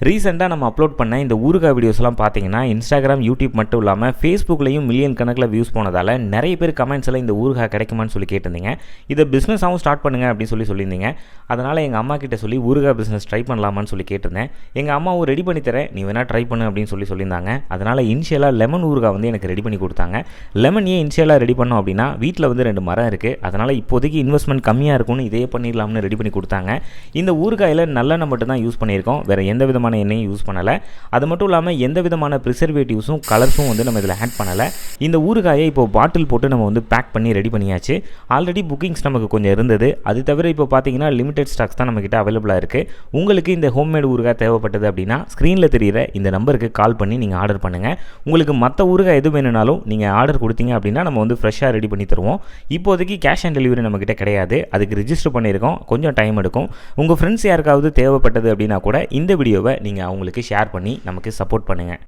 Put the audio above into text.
ரீசெண்டாக நம்ம அப்லோட் பண்ண இந்த ஊறுகாய் வீடியோஸ்லாம் பார்த்தீங்கன்னா இன்ஸ்டாகிராம், யூடியூப் மட்டும் இல்லாமல் ஃபேஸ்புக்லையும் மில்லியன் கணக்கில் வியூஸ் போனதால் நிறைய பேர் கமெண்ட்ஸில் இந்த ஊறுகாய் கிடைக்குமான்னு சொல்லி கேட்டிருந்தீங்க. இதை பிஸ்னஸாகவும் ஸ்டார்ட் பண்ணுங்க அப்படின்னு சொல்லியிருந்தீங்க. அதனால் எங்கள் அம்மா கிட்ட சொல்லி ஊறுகாய் பிஸ்னஸ் ட்ரை பண்ணலாமான்னு சொல்லி கேட்டிருந்தேன். எங்கள் அம்மாவும் ரெடி பண்ணி தரேன், நீ வேணால் ட்ரை பண்ணு அப்படின்னு சொல்லியிருந்தாங்க. அதனால் இனிஷியலாக லெமன் ஊறுகாய் வந்து எனக்கு ரெடி பண்ணி கொடுத்தாங்க. லெமன் ஏன் இனிஷியலாக ரெடி பண்ணோம் அப்படின்னா, வீட்டில் வந்து 2 மரம் இருக்குது. அதனால் இப்போதைக்கு இன்வெஸ்ட்மெண்ட் கம்மியாக இருக்கும்னு இதே பண்ணிடலாம்னு ரெடி பண்ணி கொடுத்தாங்க. இந்த ஊறுகாயில் நல்லெண்ணெய் மட்டும் தான் யூஸ் பண்ணியிருக்கோம், வேறு எந்த விதமான எண்ணெயும் யூஸ் பண்ணலை. அது மட்டும் இல்லாமல் எந்த விதமான ப்ரிசர்வேட்டிவ்ஸும் கலர்ஸும் வந்து நம்ம இதில் ஆட் பண்ணலை. இந்த ஊறுகாயை இப்போ பாட்டில் போட்டு நம்ம வந்து பேக் பண்ணி ரெடி பண்ணியாச்சு. ஆல்ரெடி புக்கிங்ஸ் நமக்கு கொஞ்சம் இருந்தது. அது தவிர இப்போ பார்த்தீங்கன்னா லிமிடெட் ஸ்டாக்ஸ் தான் நம்மக்கிட்ட அவைலபிளாக இருக்குது. உங்களுக்கு இந்த ஹோம்மேட் ஊறுகாய் தேவைப்பட்டது அப்படின்னா ஸ்க்ரீனில் தெரிகிற இந்த நம்பருக்கு கால் பண்ணி நீங்கள் ஆர்டர் பண்ணுங்கள். உங்களுக்கு மற்ற ஊறுகாய் எது வேணும்னாலும் நீங்கள் ஆர்டர் கொடுத்தீங்க அப்படின்னா நம்ம வந்து ஃப்ரெஷ்ஷாக ரெடி பண்ணி தருவோம். இப்போதைக்கு கேஷ் ஆன் டெலிவரி நம்மக்கிட்ட கிடையாது, அதுக்கு ரிஜிஸ்டர் பண்ணியிருக்கோம், கொஞ்சம் டைம் எடுக்கும். உங்கள் ஃப்ரெண்ட்ஸ் யாருக்காவது தேவைப்பட்டது அப்படின்னா கூட இந்த வீடியோவை நீங்கள் அவங்களுக்கு ஷேர் பண்ணி நமக்கு சப்போர்ட் பண்ணுங்கள்.